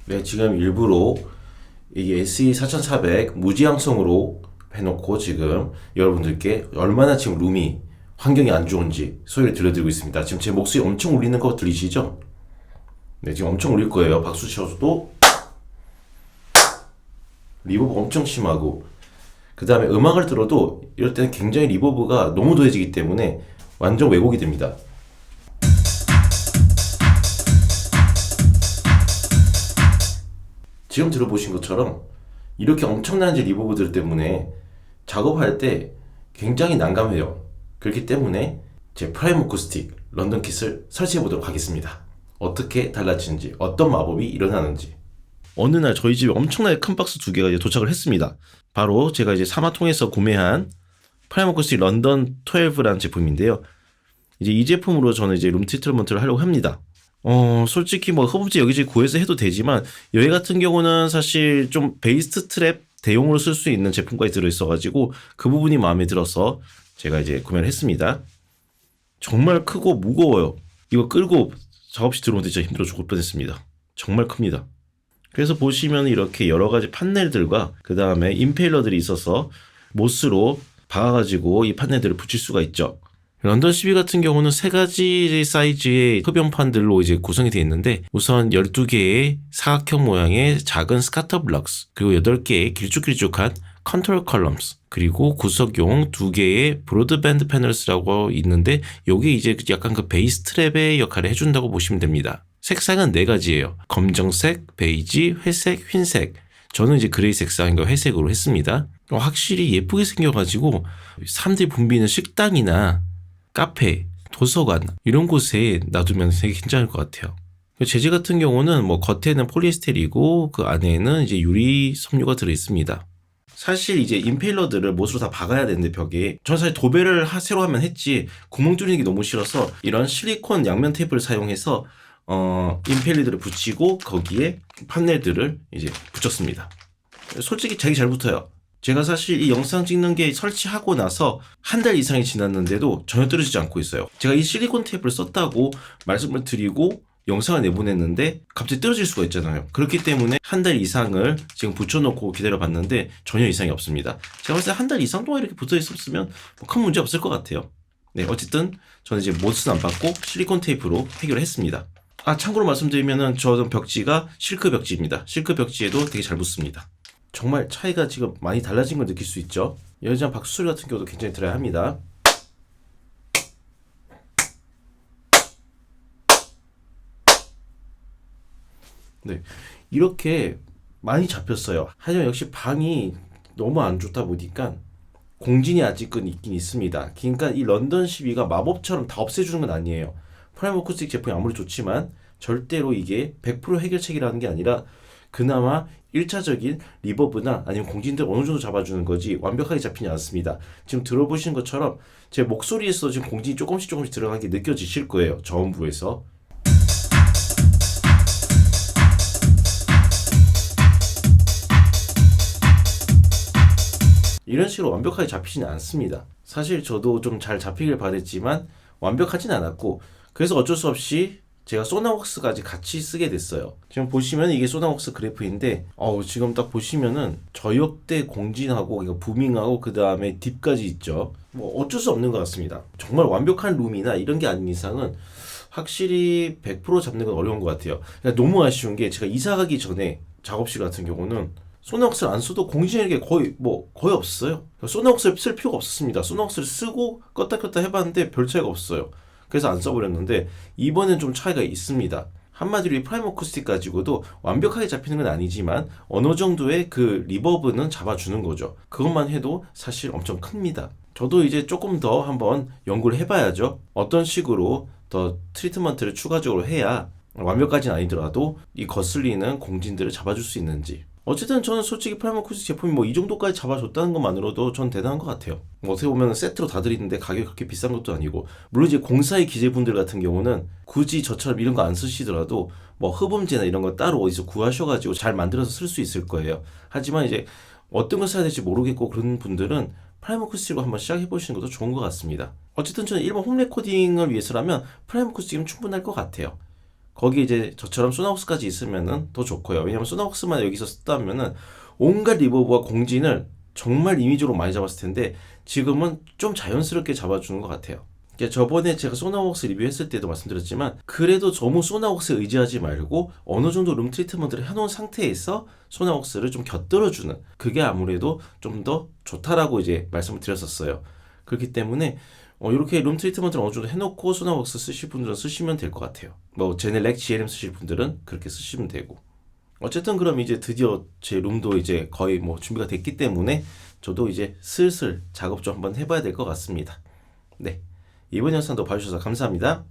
네, 지금 일부러 이게 SE4400 무지향성으로 해놓고 지금 여러분들께 얼마나 지금 룸이 환경이 안 좋은지 소리를 들려드리고 있습니다. 지금 제 목소리 엄청 울리는 거 들리시죠? 네, 지금 엄청 울릴 거예요. 박수 쳐줘도 리버브 엄청 심하고, 그 다음에 음악을 들어도 이럴 때는 굉장히 리버브가 너무 더해지기 때문에 완전 왜곡이 됩니다. 지금 들어보신 것처럼 이렇게 엄청난 리버브들 때문에 작업할 때 굉장히 난감해요. 그렇기 때문에 제 프라임 어쿠스틱 런던 킷을 설치해 보도록 하겠습니다. 어떻게 달라지는지, 어떤 마법이 일어나는지. 어느 날 저희 집에 엄청나게 큰 박스 두 개가 이제 도착을 했습니다. 바로 제가 이제 사마통에서 구매한 프라임 어쿠스틱 런던 12라는 제품인데요. 이제 이 제품으로 저는 이제 룸 트리트먼트를 하려고 합니다. 솔직히 뭐 허브지 여기저기 구해서 해도 되지만, 여기 같은 경우는 사실 좀 베이스트 트랩 대용으로 쓸 수 있는 제품까지 들어있어가지고 그 부분이 마음에 들어서 제가 이제 구매를 했습니다. 정말 크고 무거워요. 이거 끌고 작업실 들어오는데 진짜 힘들어 죽을 뻔했습니다. 정말 큽니다. 그래서 보시면 이렇게 여러 가지 판넬들과 그 다음에 임페일러들이 있어서 못으로 박아가지고 이 판넬들을 붙일 수가 있죠. 런던 12 같은 경우는 세 가지 사이즈의 흡연판들로 이제 구성이 되어 있는데, 우선 12개의 사각형 모양의 작은 스카터 블럭스, 그리고 8개의 길쭉길쭉한 컨트롤 컬럼스, 그리고 구석용 2개의 브로드밴드 패널스라고 있는데, 요게 이제 약간 그 베이스 트랩의 역할을 해준다고 보시면 됩니다. 색상은 4가지예요. 검정색, 베이지, 회색, 흰색. 저는 이제 그레이 색상과 회색으로 했습니다. 확실히 예쁘게 생겨가지고 사람들이 붐비는 식당이나 카페, 도서관 이런 곳에 놔두면 되게 괜찮을 것 같아요. 재질 같은 경우는 뭐 겉에는 폴리에스테르이고 그 안에는 이제 유리 섬유가 들어 있습니다. 사실 이제 임페일러들을 못으로 다 박아야 되는데 벽에, 전 사실 도배를 새로 하면 했지 구멍 뚫리는 게 너무 싫어서 이런 실리콘 양면 테이프를 사용해서 임페일러들을 붙이고 거기에 판넬들을 이제 붙였습니다. 솔직히 되게 잘 붙어요. 제가 사실 이 영상 찍는 게 설치하고 나서 한 달 이상이 지났는데도 전혀 떨어지지 않고 있어요. 제가 이 실리콘 테이프를 썼다고 말씀을 드리고 영상을 내보냈는데 갑자기 떨어질 수가 있잖아요. 그렇기 때문에 한 달 이상을 지금 붙여놓고 기다려봤는데 전혀 이상이 없습니다. 제가 봤을 때 한 달 이상 동안 이렇게 붙어 있었으면 뭐 큰 문제 없을 것 같아요. 네, 어쨌든 저는 이제 못은 안 받고 실리콘 테이프로 해결을 했습니다. 참고로 말씀드리면은 저는 벽지가 실크 벽지입니다. 실크 벽지에도 되게 잘 붙습니다. 정말 차이가 지금 많이 달라진 걸 느낄 수 있죠. 여기장 박수 소리 같은 경우도 굉장히 들어야 합니다. 네, 이렇게 많이 잡혔어요. 하지만 역시 방이 너무 안 좋다 보니까 공진이 아직은 있긴 있습니다. 그러니까 이 런던 12가 마법처럼 다 없애주는 건 아니에요. 프라임 어쿠스틱 제품이 아무리 좋지만 절대로 이게 100% 해결책이라는 게 아니라 그나마 1차적인 리버브나 아니면 공진들 어느 정도 잡아주는 거지 완벽하게 잡히지 않습니다. 지금 들어보시는 것처럼 제 목소리에서 지금 공진이 조금씩 들어간 게 느껴지실 거예요. 저음부에서. 이런 식으로 완벽하게 잡히지는 않습니다. 사실 저도 좀 잘 잡히길 바랬지만 완벽하진 않았고, 그래서 어쩔 수 없이 제가 소나웍스까지 같이 쓰게 됐어요. 지금 보시면 이게 소나웍스 그래프인데, 지금 딱 보시면은 저역대 공진하고 이거 부밍하고 그 다음에 딥까지 있죠. 뭐 어쩔 수 없는 것 같습니다. 정말 완벽한 룸이나 이런 게 아닌 이상은 확실히 100% 잡는 건 어려운 것 같아요. 그러니까 너무 아쉬운 게, 제가 이사 가기 전에 작업실 같은 경우는 소나웍스를 안 써도 공진하는 게 거의 없어요. 소나웍스를 쓸 필요가 없었습니다. 소나웍스를 쓰고 껐다 켰다 해봤는데 별 차이가 없어요. 그래서 안 써버렸는데 이번엔 좀 차이가 있습니다. 한마디로 이 프라임 어쿠스틱 가지고도 완벽하게 잡히는 건 아니지만 어느 정도의 그 리버브는 잡아주는 거죠. 그것만 해도 사실 엄청 큽니다. 저도 이제 조금 더 한번 연구를 해봐야죠. 어떤 식으로 더 트리트먼트를 추가적으로 해야 완벽까지는 아니더라도 이 거슬리는 공진들을 잡아줄 수 있는지. 어쨌든 저는 솔직히 프라임 어쿠스틱 제품이 뭐 이 정도까지 잡아줬다는 것만으로도 전 대단한 것 같아요. 뭐 어떻게 보면 세트로 다 드리는데 가격이 그렇게 비싼 것도 아니고, 물론 이제 공사의 기재분들 같은 경우는 굳이 저처럼 이런 거 안 쓰시더라도 뭐 흡음재나 이런 거 따로 어디서 구하셔가지고 잘 만들어서 쓸 수 있을 거예요. 하지만 이제 어떤 걸 써야 될지 모르겠고 그런 분들은 프라임 어쿠스틱으로 한번 시작해보시는 것도 좋은 것 같습니다. 어쨌든 저는 일반 홈 레코딩을 위해서라면 프라임 어쿠스틱이면 충분할 것 같아요. 거기 이제 저처럼 소나웍스까지 있으면은 더 좋고요. 왜냐면 소나웍스만 여기서 썼다면은 온갖 리버브와 공진을 정말 임의적으로 많이 잡았을 텐데 지금은 좀 자연스럽게 잡아주는 것 같아요. 저번에 제가 소나웍스 리뷰했을 때도 말씀드렸지만 그래도 너무 소나웍스에 의지하지 말고 어느 정도 룸 트리트먼트를 해놓은 상태에서 소나웍스를 좀 곁들여주는 그게 아무래도 좀 더 좋다라고 이제 말씀을 드렸었어요. 그렇기 때문에 이렇게 룸 트리트먼트를 어느 정도 해놓고 소나웍스 쓰실 분들은 쓰시면 될 것 같아요. 뭐 제넬렉 GLM 쓰실 분들은 그렇게 쓰시면 되고. 어쨌든 그럼 이제 드디어 제 룸도 이제 거의 뭐 준비가 됐기 때문에 저도 이제 슬슬 작업 좀 한번 해봐야 될 것 같습니다. 네. 이번 영상도 봐주셔서 감사합니다.